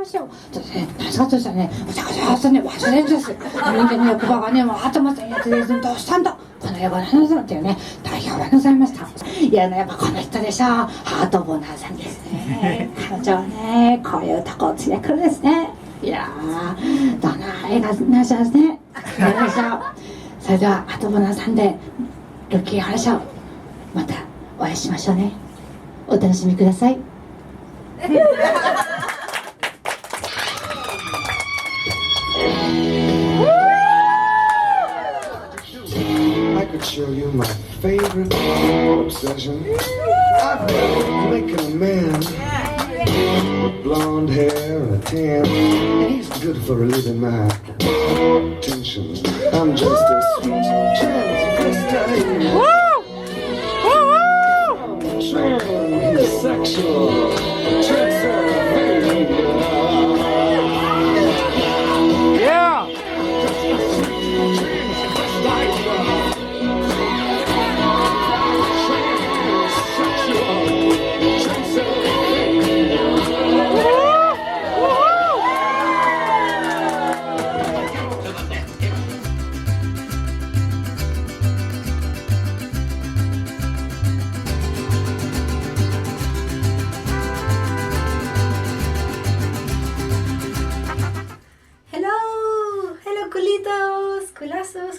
ますよ。助かってしたね。お茶が上手ね、忘れんです。人間の欲張がね、もう頭せんやつです。どうしたんだこの野郎の話なんていうね、大変ございました。いやね、やっぱこの人でしょ。ハートボナーさんですね。彼女はね、こういうとこを連れてくるんですね。いやー、どんな映画になっちゃうんですね。よいしょ。それでは、ハートボナーさんで、ルッキー話し合う。またお会いしましょうね。お楽しみください。I could show you my favorite obsession. I've been making a man with blonde hair and a tan. And he's good for relieving my tension. I'm just a sweet transvestite. Sexual Transylvania. Yeah.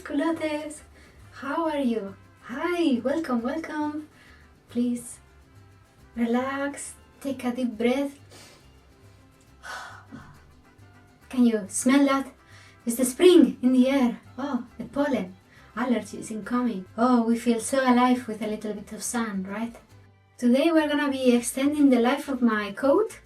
Culotes, how are you? Hi, welcome. Please relax, take a deep breath. Can you smell that? It's the spring in the air. Oh, the pollen. Allergies incoming. Oh, we feel so alive with a little bit of sun, right? Today we're gonna be extending the life of my coat.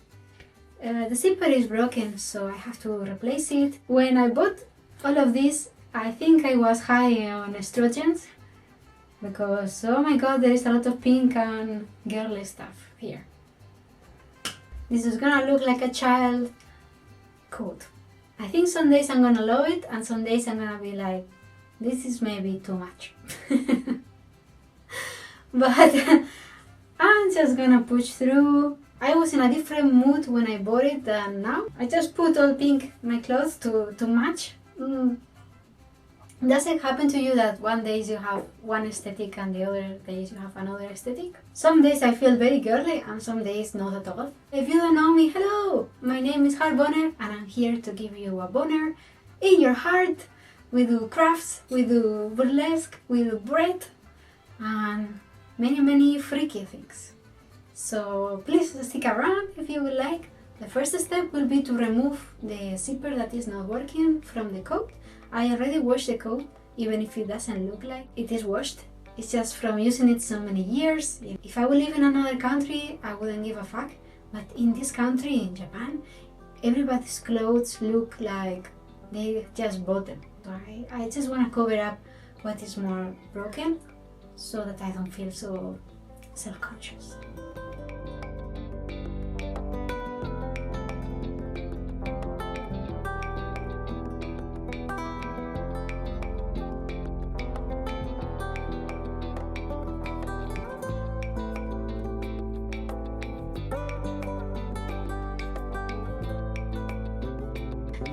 The zipper is broken, so I have to replace it. When I bought all of this, I think I was high on estrogens because, oh my god, there is a lot of pink and girly stuff here. This is gonna look like a child coat. I think some days I'm gonna love it and some days I'm gonna be like, this is maybe too much. But I'm just gonna push through. I was in a different mood when I bought it than now. I just put all pink my clothes to match. Does it happen to you that one days you have one aesthetic and the other days you have another aesthetic? Some days I feel very girly and some days not at all. If you don't know me, hello! My name is Heart Boner and I'm here to give you a boner in your heart. We do crafts, we do burlesque, we do bread and many freaky things. So please stick around if you would like. The first step will be to remove the zipper that is not working from the coat. I already washed the coat, even if it doesn't look like it is washed. It's just from using it so many years. If I would live in another country, I wouldn't give a fuck. But in this country, in Japan, everybody's clothes look like they just bought them. So I just want to cover up what is more broken so that I don't feel so self-conscious.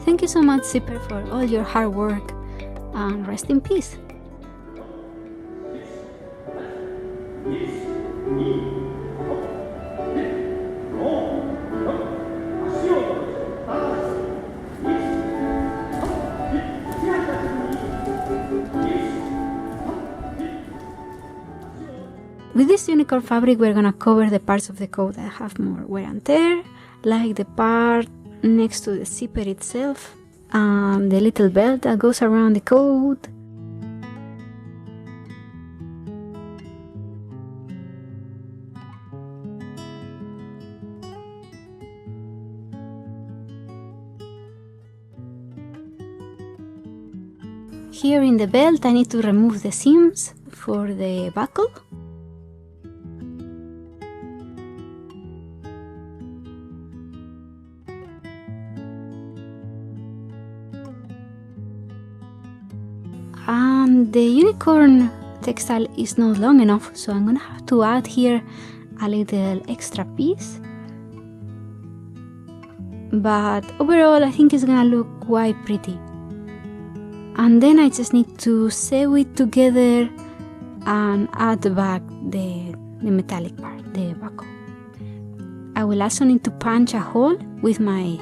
Thank you so much, Zipper, for all your hard work, and rest in peace. With this unicorn fabric, we're gonna cover the parts of the coat that have more wear and tear, like the part next to the zipper itself, the little belt that goes around the coat. Here in the belt, I need to remove the seams for the buckle. And the unicorn textile is not long enough, so I'm gonna have to add here a little extra piece. but overall I think it's gonna look quite pretty. And then I just need to sew it together and add back the metallic part, the buckle. I will also need to punch a hole with my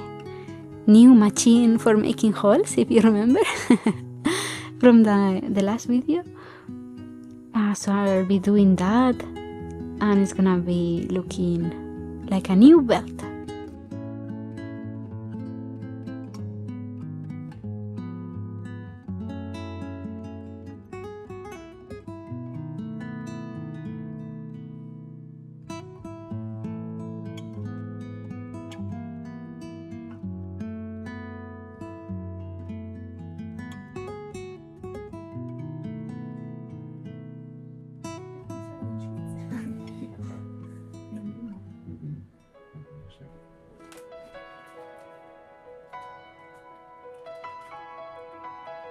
new machine for making holes, if you remember from the last video. So I'll be doing that, and it's gonna be looking like a new belt.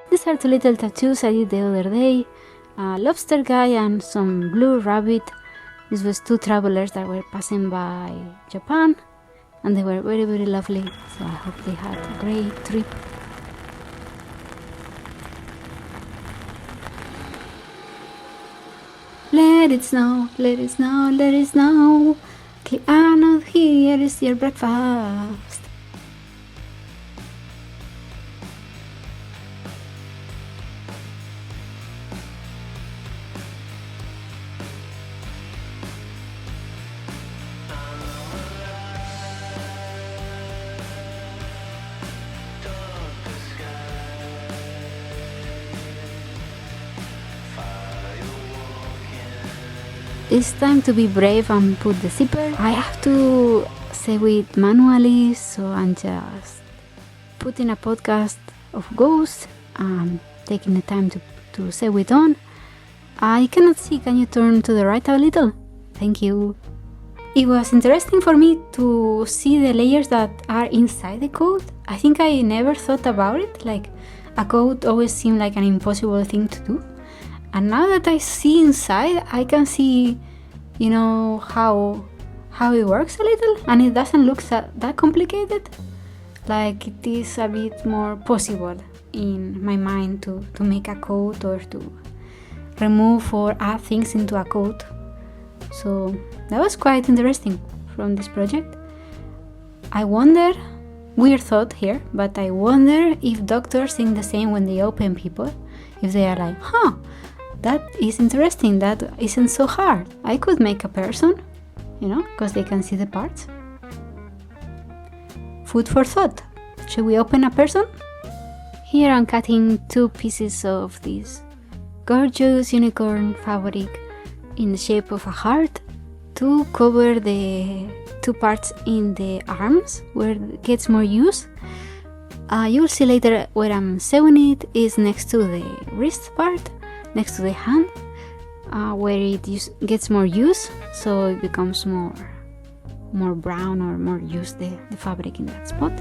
These are two little tattoos I did the other day, a lobster guy and some blue rabbit. This was two travelers that were passing by Japan, and they were very, very lovely, so I hope they had a great trip. Let it snow, let it snow, let it snow. Okay, Arnold, here is your breakfast. It's time to be brave and put the zipper. I have to sew it manually, so I'm just putting a podcast of ghosts and taking the time to sew it on. I cannot see, can you turn to the right a little? Thank you. It was interesting for me to see the layers that are inside the coat. I think I never thought about it, like a coat always seemed like an impossible thing to do. And now that I see inside, I can see, how it works a little, and it doesn't look that complicated. Like it is a bit more possible in my mind to make a coat or to remove or add things into a coat. So that was quite interesting from this project. I wonder, weird thought here, but I wonder if doctors think the same when they open people. If they are like, that is interesting, that isn't so hard. I could make a person, because they can see the parts. Food for thought. Should we open a person? Here I'm cutting two pieces of this gorgeous unicorn fabric in the shape of a heart to cover the two parts in the arms where it gets more use. You'll see later where I'm sewing it is next to the wrist part, next to the hand, where it gets more use, so it becomes more brown or more use the fabric in that spot.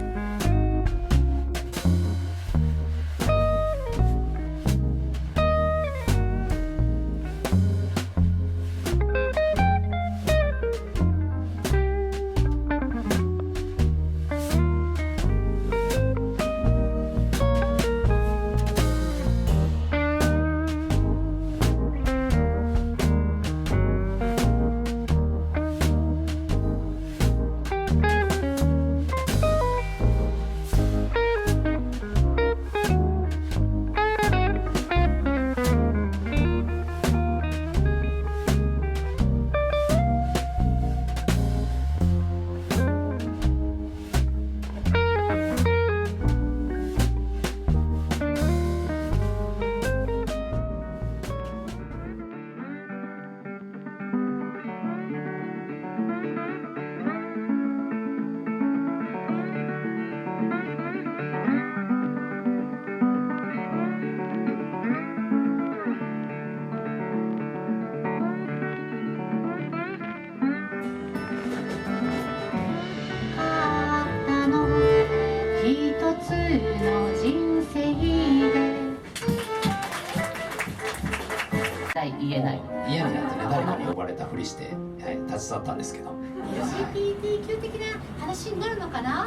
言えない言えないなんてね、誰かに呼ばれたふりして、携わったんですけど、LGBTQ 的な話になるのかな。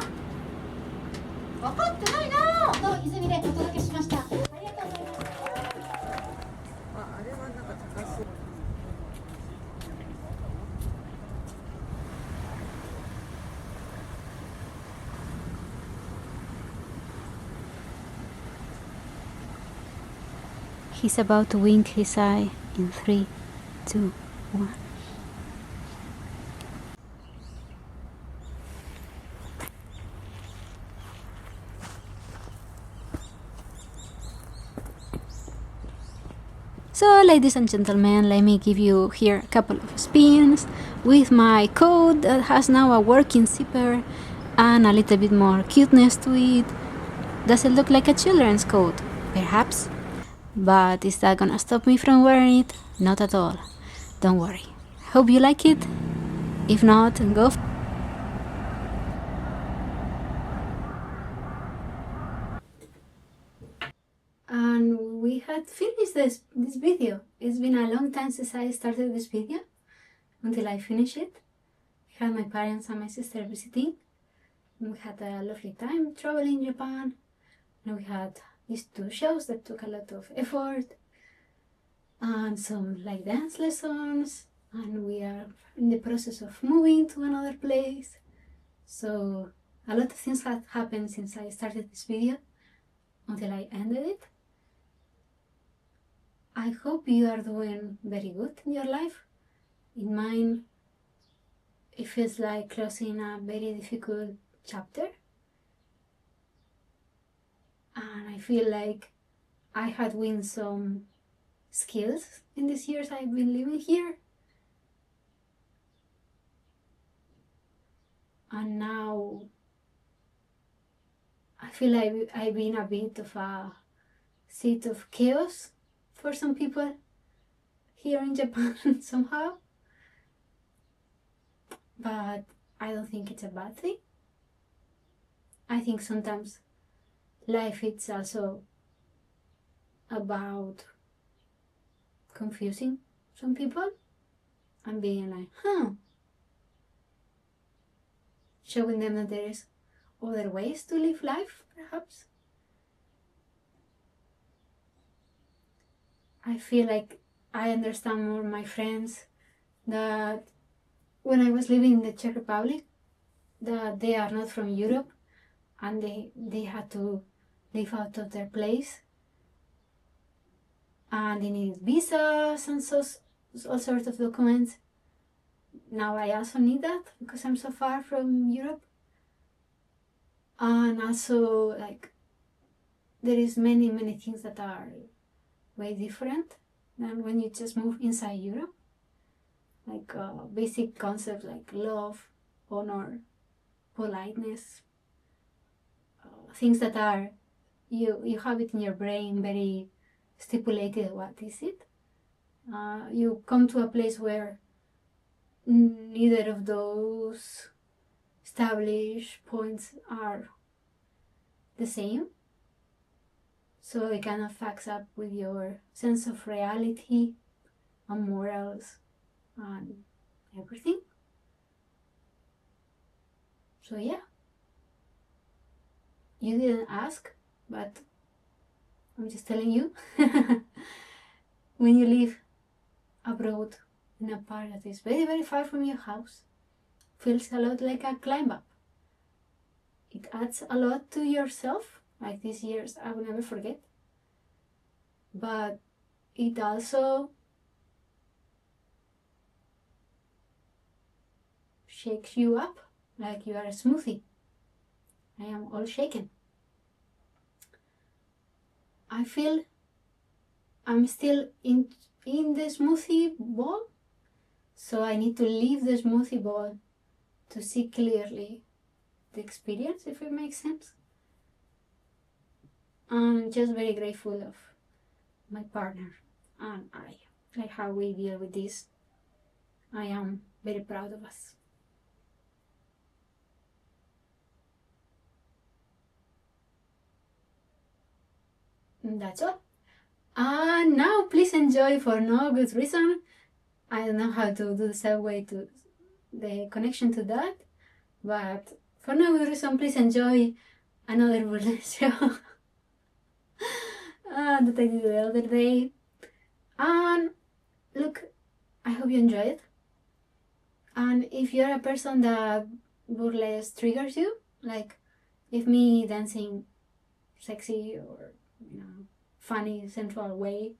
分かってないなと泉でお届けしました。ありがとうございます。He's about to wink his eye in 3, 2, 1. So, ladies and gentlemen, let me give you here a couple of spins with my coat that has now a working zipper and a little bit more cuteness to it. Does it look like a children's coat? Perhaps. But is that gonna stop me from wearing it? Not at all. Don't worry. Hope you like it. If not, go. And we had finished this video. It's been a long time since I started this video until I finished it. I had my parents and my sister visiting. We had a lovely time traveling Japan. And we had these 2 shows that took a lot of effort and some like dance lessons, and we are in the process of moving to another place. So a lot of things have happened since I started this video until I ended it. I hope you are doing very good in your life. In mine, it feels like closing a very difficult chapter. And I feel like I had won some skills in these years I've been living here. And now I feel like I've been a bit of a seat of chaos for some people here in Japan somehow. But I don't think it's a bad thing. I think sometimes life is also about confusing some people and being like, showing them that there is other ways to live life, perhaps. I feel like I understand more my friends that when I was living in the Czech Republic, that they are not from Europe and they had to live out of their place, and they needed visas and all sorts of documents. Now I also need that because I'm so far from Europe. And also, like, there is many things that are way different than when you just move inside Europe. Like basic concepts like love, honor, politeness, things that are you have it in your brain very stipulated. What is it? You come to a place where neither of those established points are the same, so it kind of fucks up with your sense of reality and morals and everything. So yeah, you didn't ask, but I'm just telling you. When you live abroad in a part that is very far from your house, feels a lot like a climb up. It adds a lot to yourself, like these years I will never forget. But it also shakes you up like you are a smoothie. I am all shaken. I feel I'm still in the smoothie bowl, so I need to leave the smoothie bowl to see clearly the experience, if it makes sense. I'm just very grateful of my partner and I, like how we deal with this. I am very proud of us. And that's all. And now please enjoy, for no good reason. I don't know how to do the segue to the connection to that, but for no good reason, please enjoy another burlesque show that I did the other day. And look, I hope you enjoy it. And if you're a person that burlesque triggers you, like if me dancing sexy or funny, sensual way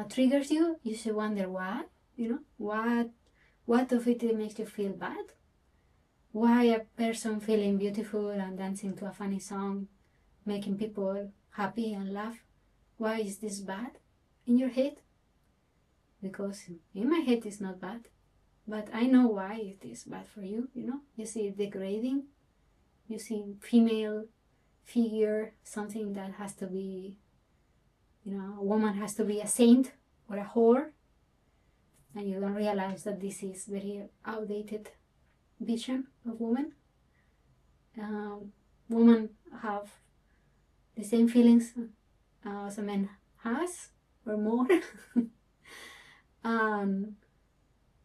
triggers you, you should wonder what of it makes you feel bad. Why a person feeling beautiful and dancing to a funny song, making people happy and laugh, why is this bad in your head? Because in my head it's not bad, but I know why it is bad for you. You see it degrading, you see female figure, something that has to be, a woman has to be a saint or a whore, and you don't realize that this is very outdated vision of women. Women have the same feelings as a man has, or more.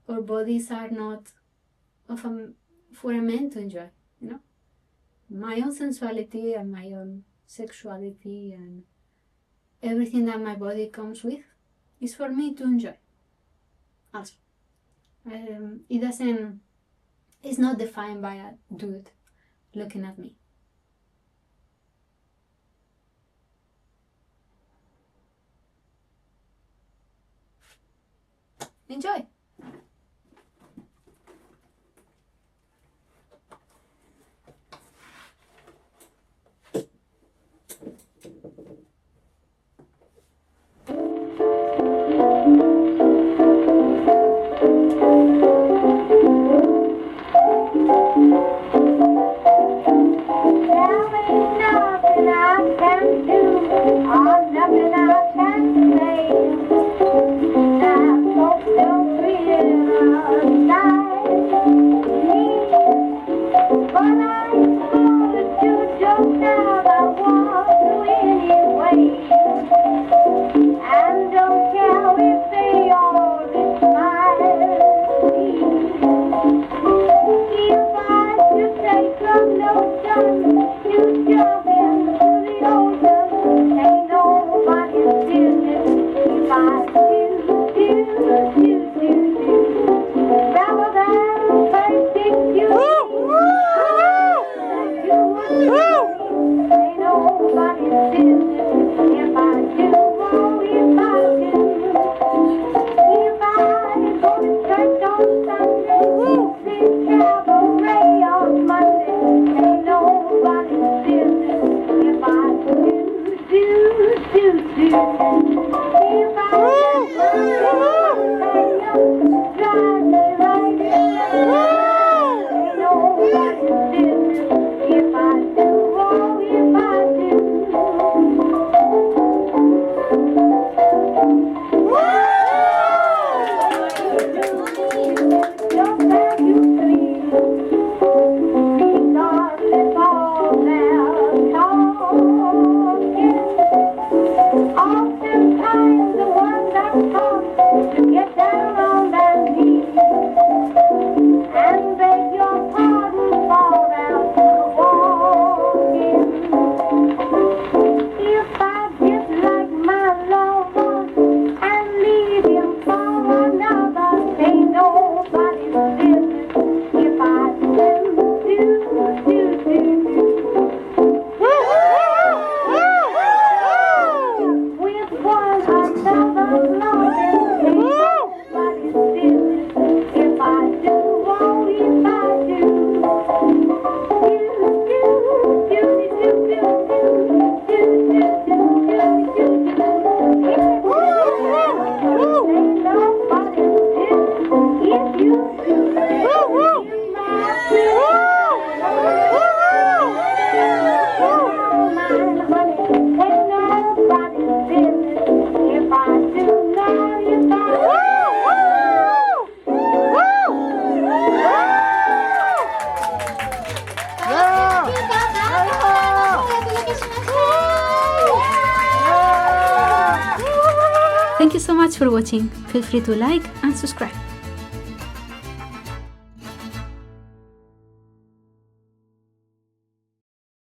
Our bodies are not for a man to enjoy, My own sensuality and my own sexuality and everything that my body comes with is for me to enjoy. Also, it's not defined by a dude looking at me. Enjoy! Thank you so much for watching. Feel free to like and subscribe.